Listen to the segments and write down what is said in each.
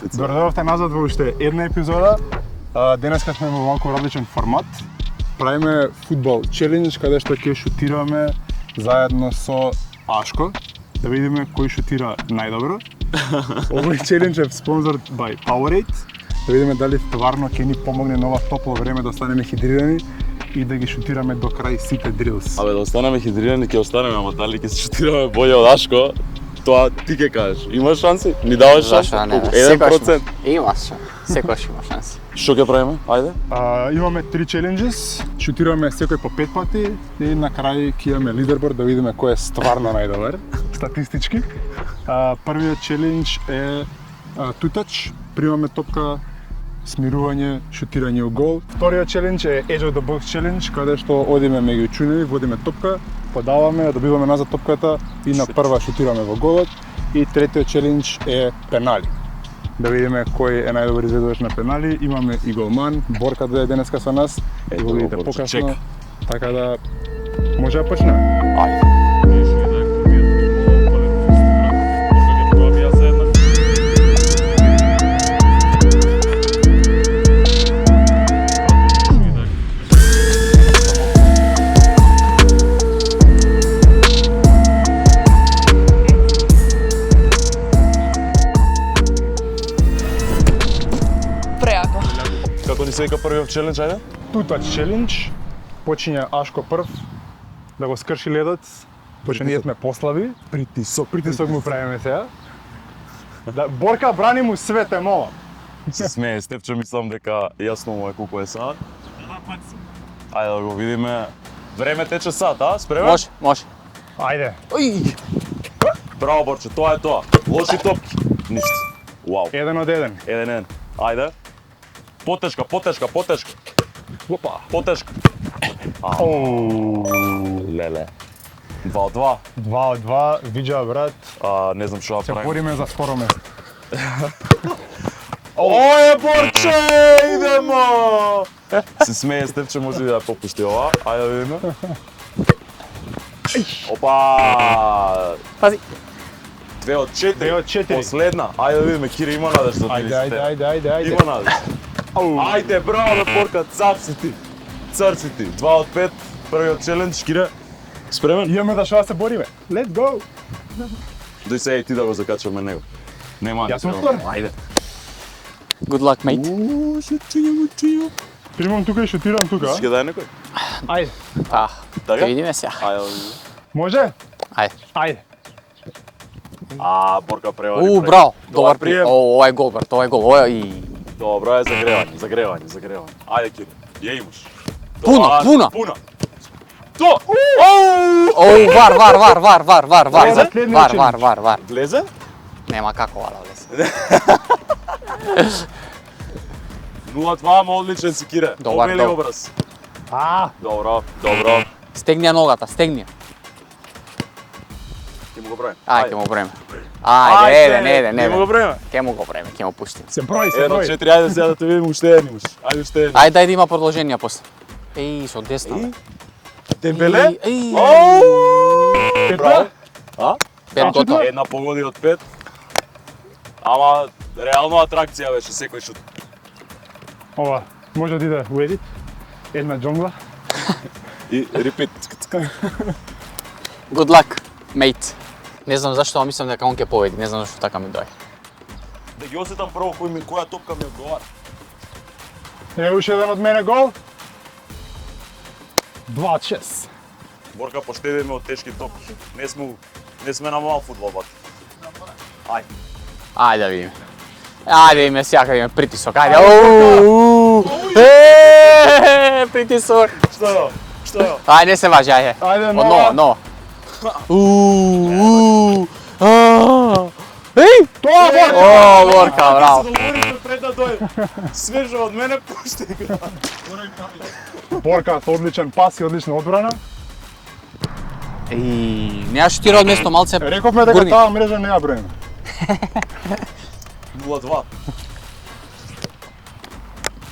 Дојдовте назад во уште една епизода. Денеска сме во малку различен формат. Правиме фудбал челендж каде што ќе шутираме заедно со Ашко, да видиме кој шутира најдобро. Овој челендж е спонзор by Powerade. Да видиме дали стварно ќе ни помогне на ова топло време да останеме хидрирани и да ги шутираме до крај сите дрилс. Абе, да останеме хидрирани, ќе останеме, ама дали ќе се шутираме боље од Ашко, тоа ти ќе кажеш. Имаш шанси? Ни даваш шанси? 1%? Имаш, секојаш има шанси. Што ќе правиме? Ајде. Имаме 3 челенџис, шутираме секој по 5 пати и на крај ќе имаме лидерборд да видиме кој е стварно најдобар статистички. Првиот челендж е тутач, примаме топка, смирување, шутирање у гол. Вториот челендж е Edge of the Box челендж, каде што одиме меѓу чуневи, водиме топка, подаваме, добиваме назад топката и на прва шутираме во голот. И третиот челендж е пенали. Да видиме кој е најдобар изведувач на пенали. Имаме и голман, Борка да е денеска со нас. Ето го видите го, Борче, покасно. чека. Така да може да почнеме. Ајде. Преако. Како ни се вика првиот челендж, ајде? Тутач челендж. Почиња Ашко прв да го скрши ледот. Пошто ние сме послаби. Притисок му правиме сега. Да, Борка брани му свете мола. Се смее, Стефче, мислам дека јасно му е колку е саат. Ајде да го видиме. Време тече саат, а? Спремен? Може. Ајде. Ој! Браво, Борче, тоа е тоа. Лоши топки. Ништо. Вау. 1 од 1. 1-1. Ајде. Потешка. Опа. Потешка. Леле. 2 од 2. 2 од 2, виджа брат. Не знам што да Се правим. бориме за второ место. Оје, Борче, идемо! Се смее Стефче, може да ја попушти ова. Ајде да видиме. Опа! Пази. 2 од 4. 2 од 4. Последна. Ајде да видиме, Кири има надеж за Ајде. Има надеж. Ајде, браво, Борка, цар си ти. 2 од 5. Првиот челендж, Кире. Спремен? Имаме за што да се бориме. Let's go. Дој се и ти да го закачаме него. Нема. Јас сум втор. Ајде. Good luck, mate. Шутију. Примам тука и шутирам тука. Ќе дај некој? Ајде. Така, Така? ќе видиме сега. Ајде. Може? Ајде. Ајде. Борка превари. Браво. Добар прием. Ова е гол, брат, ова е гол. Ова и Добро е загревање. Ајде, Кири. Ја имаш. Пуна. То! Оу, вар. Следниот челендж. Вар. Влезе? Нема како да влезе. 0-2, ама одличен си, Кире. Добар, Обели добар. образ. А, Добро. Стегни ја ногата, стегни. Ќе му го правим. Ајде, ќе му бреме. Ајде, не. Ќе му го правим. Ќе му го бреме, ќе му пуштим. се брои. 1-4, ајде сега да те видим уште еден имаш. Уште еден. Ајде да има продолжение после. Еј, со десна. бе. Дембеле? Еј. Браво. Пет готово. Една погоди од 5. Ама реално атракција беше секој шут. Ова, може да иде у едит. Една джонгла. И репит. Good luck, mate. Не знам зашто, ама мислам дека он ќе победи. Не знам зашто така ми доаѓа. Да ги осетам прво која топка ми одговара. Е, уште еден од мене гол. 2-6. Борка, поштедиме од тешки топки. Не сме на мал фудбал, бат. Ајде. Ајде да видиме. Ајде да видиме сега има притисок. Ајде. Оу! Притисок. Што е? Ајде не се важи, ајде. Ајде, Од нова. Еј! Тоа Борка! О, Борка, браво. Се договорите пред да дојде. Свежо од мене пушти го. Борка со одличен пас и одлична одбрана. Еј, не ја шутира од место малце. Рековме дека гурни. таа мрежа не ја броиме. 0-2.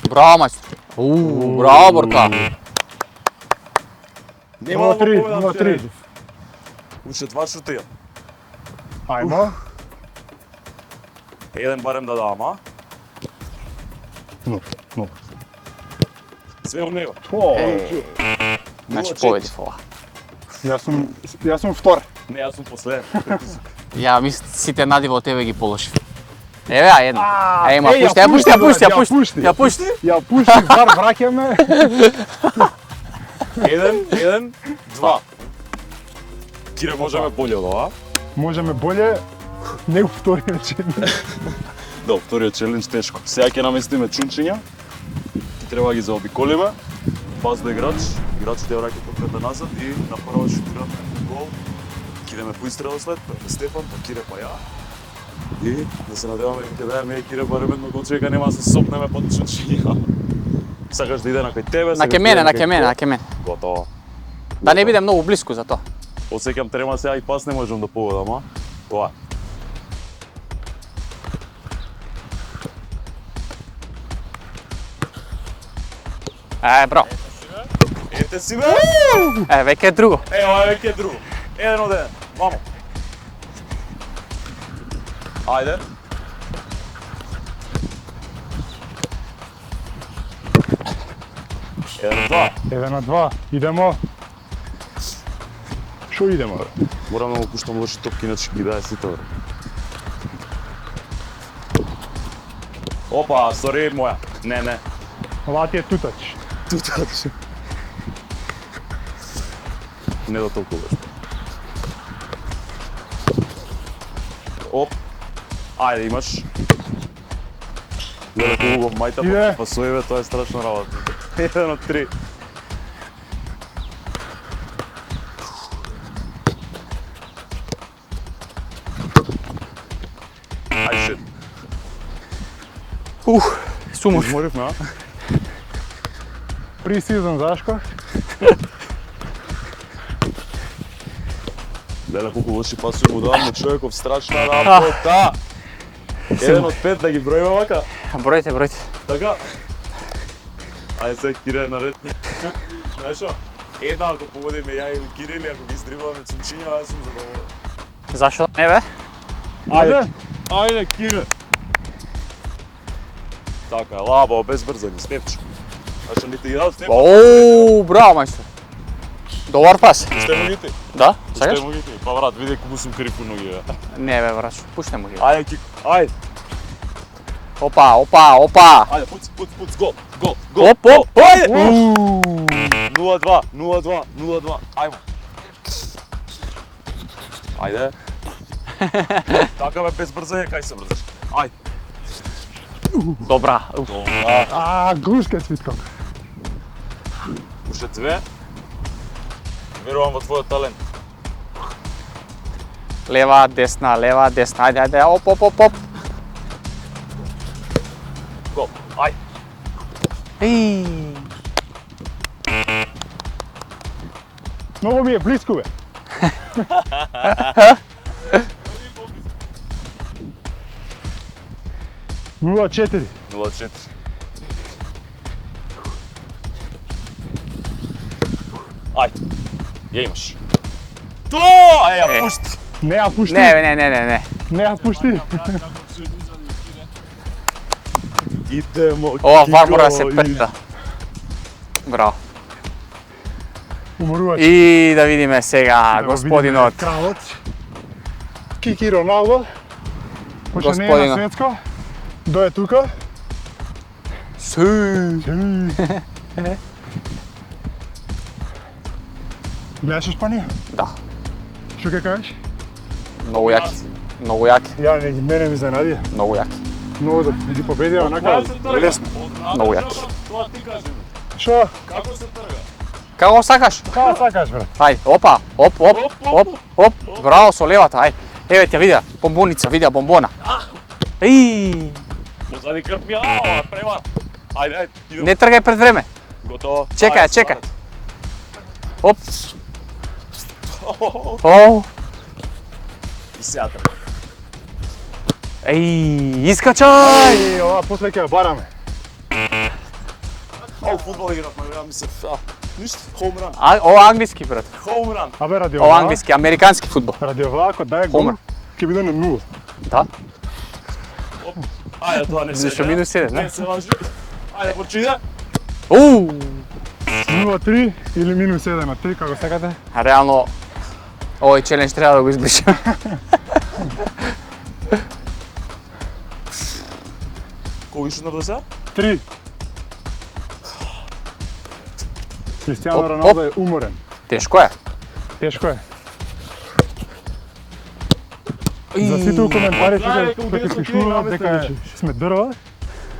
Браво, мајстор. Браво, Борка. Нема 0-3. Уште 2 шутија. Ајмо. Еден барем да давам, а? Но. Све у него. Значи победив ова. Јас сум втор. Не, јас сум последен. Ја мислам сите нади во тебе ги положив. Еве, а една. Ема, Еј, пушти. Ја пушти, бар враќаме. Еден, два. Кире, можеме боле од ова? Можеме боле, не у вториот челендж. Да, вториот челендж тешко. Сега ќе наместиме чунчиња. Ќе треба да ги заобиколиме. Пас до играч, играчите ја враќаат топката назад и направо шутираме гол. Кидеме по истрела след, Стефан, па Кире, па ја. И да се надеваме дека даеме Кире барем едно голче, дека нема да се сопнеме под чунчиња. Сакаш да иде на кај тебе? На ке мене. Готово. Да не биде многу блиску за тоа. Осеќам трема сега и пас не можам да погодам, а? Тоа. Браво. Ете си бе! Веќе е друго. Ова е веќе друго. Еден од еден. Вамо. Ајде. Еден на два. Идемо. Шо идемо, бе? Морам да му пуштам лоши топки, иначе ги даде сите, бе. Опа, сори, моја. Не. Ова ти е тутач. Тутач. Не до толку беше. Оп. Ајде, имаш. Гледа колку го мајта Иде. па пасоеве, тоа е страшна работа. Еден од три. Ај, шит. Сумор. Изморивме, а? Пресизон Зашко. Гледа колку лоши пасови му давам на човеков, страшна работа. Еден од пет да ги броиме вака. Бројте. Така. Ајде сега Кире наред. Знаеш шо? Една ако погодиме ја или Кире или ако ги издрибаме цунчиња, јас сум задоволен. Зашо не бе? Ајде Кире. Така, лабо, без брзање, Стефчо. Значи нити ги дадат Стефчо. Браво мајстор. Добар пас. Пуштемо ги ти. Да, сакаш? Пуштемо ги ти. Па брат, види колку сум крив по ноги, бе. Не бе, брат, пуштемо ги. Ајде Кик, ајде. Опа. Ајде, пуц, гол. Оп. Ајде. 0-2, ајмо. Ајде. Така бе, без брзање, кај се брзаш? Ајде. Добра. Глушка Цвитко. Уште две. Верувам во твојот талент. Лева, десна. Ајде. Оп. Гол. Ајде. Многу ми е близко, бе. Нула 4. 0-4. Ајде. Ја имаш. То! Ја пушти. Не ја пушти. Не. Не ја пушти. Идемо. Ова вар мора да се прета. Браво. Уморуваш. И да видиме сега господинот. Кралот. Кики Роналдо. Пошто не е на Господинот. светско. Дое тука. Гледаш Шпанија? Да. Што ке кажеш? Многу јаки. Ја мене ми занадија. Многу јаки. Многу да ги победија онака лесно. Многу јаки. Тоа ти кажи. Што? Како се трга? Како сакаш? Како сакаш, брат? Ајде, опа. Оп. Браво со левата, ајде. Еве ќе видеа бомбоница, бомбона. Позади крв ми, превар. Ајде, идем. Не тргај пред време. Готово. Чекај. Оп. О. И сега трга. Искачај. Ова после ќе ја бараме. Фудбал игравме, ја мислев. Ништо, хоумран. Ова англиски, брат. Хоумран. Абе ради Ова ова. англиски, американски фудбал. Ради ова ако дај гол, Хомер. ќе биде на 0. Да? Ајде, тоа не се. Зашо минус 7, Не се важи. Ајде, почида. 0-3 или минус 1 на 3, како сакате? Реално, овој челендж треба да го избришам. Кој шутнав до сега? 3. Кристијано Оп, Роналдо е уморен. Тешко е. Тешко е. За сите у коментари Знај, тука дека ќе ќе пишуваат ќе дека ќе сме дрва,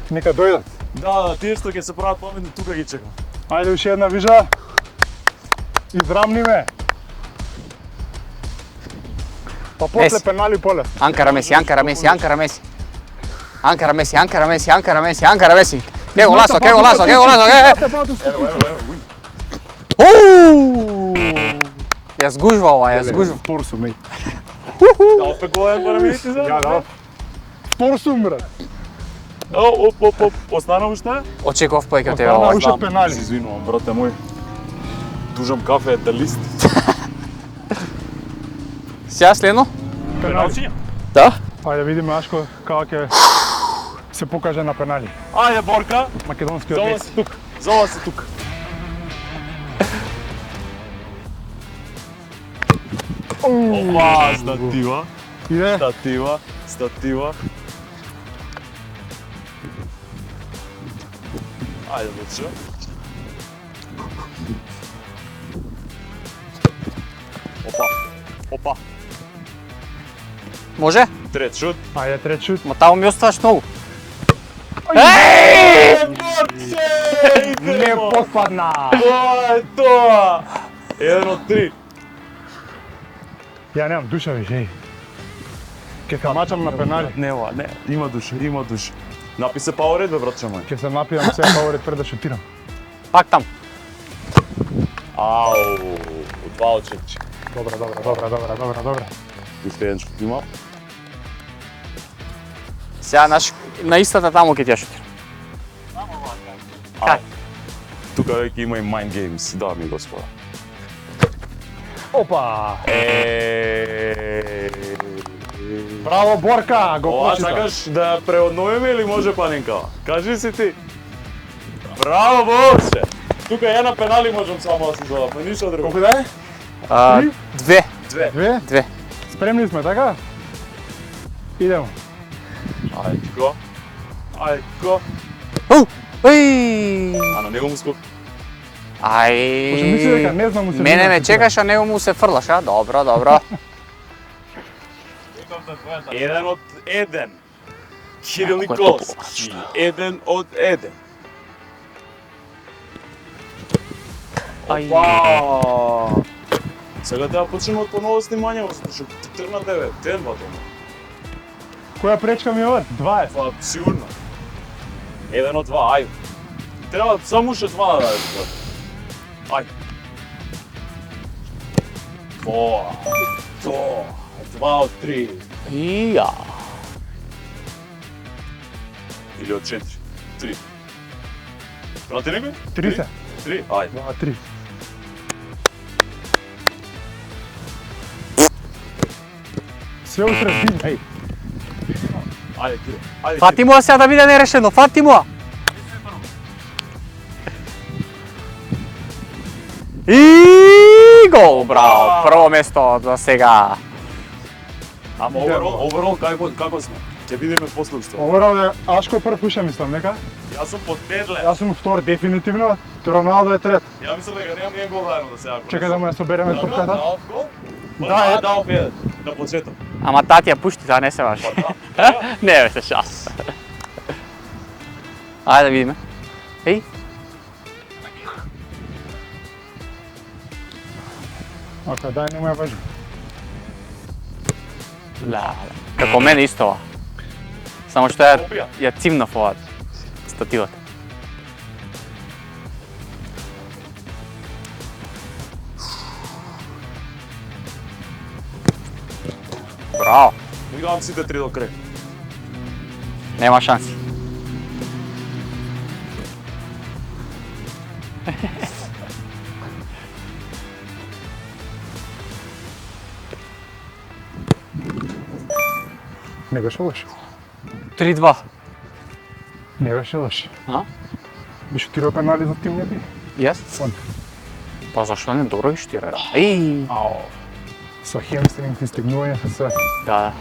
нека дојдат. Да, тие што ќе се прават паметни тука ги чекам. Ајде уште една вижа. Израмни ме. Па после Меси. пенали поле. Анкара Меси, Анкара Меси, Анкара Меси. Анкара Меси, Анкара Меси, Анкара Меси, Анкара Меси. Ке голасо, ке голасо, ке голасо, ке. Ја згужва ова, ја згужва. Спор сум, еј. Да, опет голем парамидите за? Ја да. Спор сум, брат. Оп. Остана уште? Очекував повеќе од тебе Остана ова. уште пенали. Се извинувам, брате мој. Дужам кафе да лист. Сега следно? Пенали. Да. Ајде видиме Ашко како ќе се покаже на пенали. Ајде, Борка. Македонскиот Зова Меси. се тук. Зова се тук. Опа, статива. Иде. Статива. Ајде, вече. Опа. Може? Трет шут. Ајде трет шут. Ма таму ми оставаш многу. Не попадна. Тоа е тоа! 1 од 3. Ја немам душа више, еј. Ке се мачам на пенали. Не, има душа. Написе Powerade, бе, братче мој. Ке се напијам сега фаворит пред да шутирам. Пак там. Ау, 2 од 4. Добра. Уште еден шут има. Сега на истата таму ќе ти ја шутирам. Кај? Тука веќе има и mind games, дами и господа. Опа! Браво Борка, го Ова почита. сакаш да преодновиме или може паненка? Кажи си ти. Браво, Борче! Тука една пенали можам само да си задам, ништо друго. Колку да е? 2. 2. 2. Спремни сме, така? Идемо. Ајко. Уј! А на него му скок. Пошто мисли дека Ај. не знам му се Мене вина ме се чекаш, а него му се фрлаш, а? Добро. 1 од 1. Кирил Колко е Николовски. 1 од 1. Ај. Сега треба почнеме од поново снимање, затоа што ти тргна тебе, ден батома. Која пречка ми е ова? 20. Па, сигурно. 1 од 2, ајде. Треба само уште 2 да дадеш. Ајде. Тоа. 2 од 3. Ја. Или од 4. 3. Прати некој? 3 се. 3, ајде. 2, 3. Све усред дим, еј. Ајде, Киро. Ајде, Фати му сега да биде нерешено, фати му. И гол, браво. Прво место за сега. Ама overall како сме? Ќе видиме после уште. Ова е Ашко прв уште мислам, нека? Јас сум под петле. Јас сум втор дефинитивно, Роналдо е трет. Ја мислам дека немам нијен гол заедно да се јавам. Чекај да му ја собереме топката. Дал гол? Да, е. Дал еден. На почеток. Ама тати ја пушти, таа не се важи. Не бе се шас. Ајде да видиме. Еј. Ока, дај не му ја важи. Како мене исто ова. Само што ја цимнав ова стативата. Браво. Играм сите 3 до крај. Нема шанси. Не го шолаш. 3-2. Не беше лош. А? Би шутирал пенали за тим неби? Јес? Он. Па зашто не добро ги штира? Еј! Ао. Со хемстринг и стегнување со се. Да.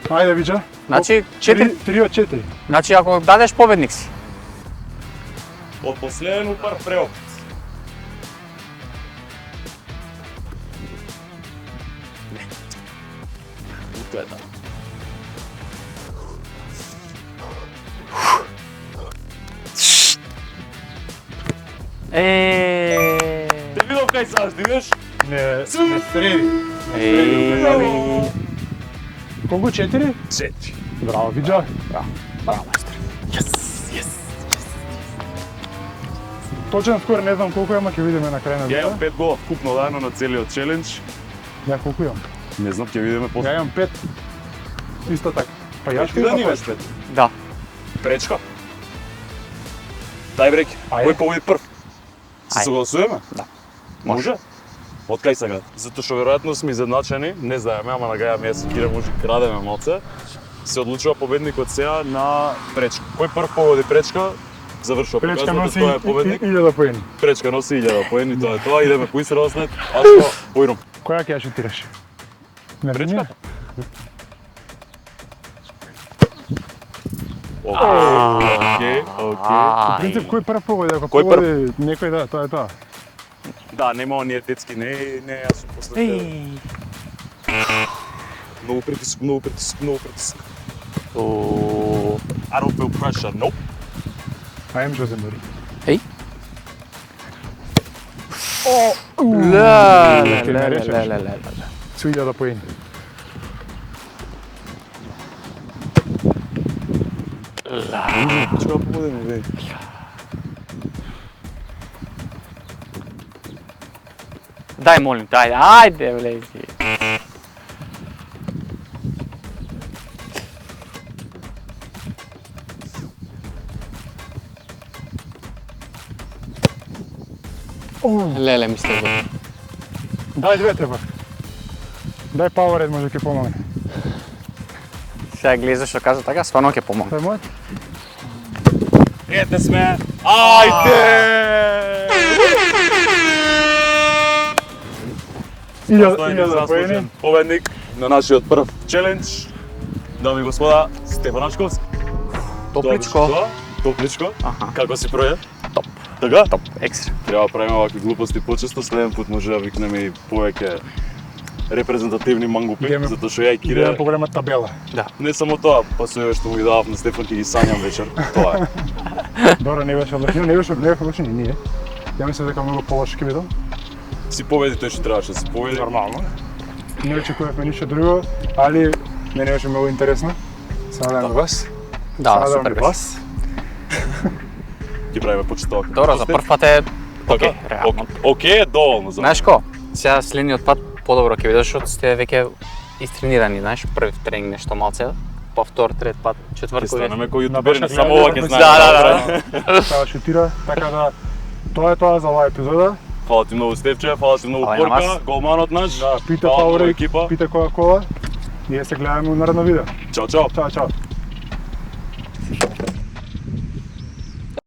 Ајде Виџа. Значи 4. 3 од 4. Значи ако дадеш победник си. Од последен упар преопит. Тоа е да. Те видов кај саш, видиш? Не среди. Еј. Колку 4? 4. Браво Виџа. Браво, мајстор. Точен скор не знам колку има, ќе видиме на крај на Ја видео. имам 5 гола вкупно заедно на целиот челендж. Ја колку имам? Не знам, ќе видиме после. Ја имам 5. Исто така. Па јас Ти да ни имаш 5. Да. Пречка. Дај брек. Ајде. Кој победи прв? Се Ајде. согласуваме? Да. Може? Од кај сега? Затоа што веројатно сме изедначени, не знаеме, ама нагајаме јас и Кира може крадеме малце. Се одлучува победникот сега на пречка. Кој прв погоди пречка, завршува. Пречка Показва носи дека тоа е победник. 1000 поени. Пречка носи 1000 поени, тоа е тоа. Идеме кој се разнет, а што појром. Која ќе ја шутираш? Пречка? Океј. По принцип кој прв погоди, ако Кој погоди некој да, тоа е тоа. Да, нема оние детски, не јас сум после тебе. Еј. Многу притиск, многу притиск, многу притиск. О. I don't feel pressure, nope. I am Jose Mourinho. Еј. Ла, Ќе ме ла, речеш. ла, ла, ла, ла. Со 1000 поени. Чека победиме, бе. Дај молим те, ајде влези. Леле ми сте добри. Дај двете пак. Дај Powerade може ќе помогне. Сега гледа што кажа така, стварно ќе помогне. Тоа е мојот. Ете сме. Ајде! 1000 поени. Победник на нашиот прв челендж. Дами и господа, Стефан Ашковски. Топличко. Топличко. Аха. Како си проје? Топ. Така? Топ, екстра. Треба да правиме овакви глупости почесто, следен пат може да викнеме и повеќе репрезентативни мангупи, Идеме- затоа што ја и Идеја Кире, поголема табела. не само тоа, па со еве што му ги давав на Стефан ќе ги сањам вечер, тоа е. Добро, не беше лошо. Не беше лошо ни ние. Ја мислам дека многу полошо ќе бидам. Си победи тој што требаше да си победи. Нормално. Не очекувавме ништо друго, али мене беше многу интересно. Се надевам на вас. Да, Се надевам супер на беше. вас. Ќе правиме почиток. Добро, за прв пат е Така, окей, реално. окей е доволно за. Знаеш ко? Сега следниот пат подобро ќе бидеш, што сте веќе истренирани, знаеш, прв тренинг нешто малце, па втор, трет пат, Ќе четвртко. станеме кои На јутубери, башка само гледа, ова ќе да, знаеме. да. Сега шутира, така да тоа е тоа за оваа епизода. Фала ти многу Стефче, фала ти многу Фала и на Порка, вас. голманот наш. Да, пита Фала многу Powerade, екипа. пита Coca-Cola. Ние се гледаме у наредно видео. Чао, чао. Чао, чао.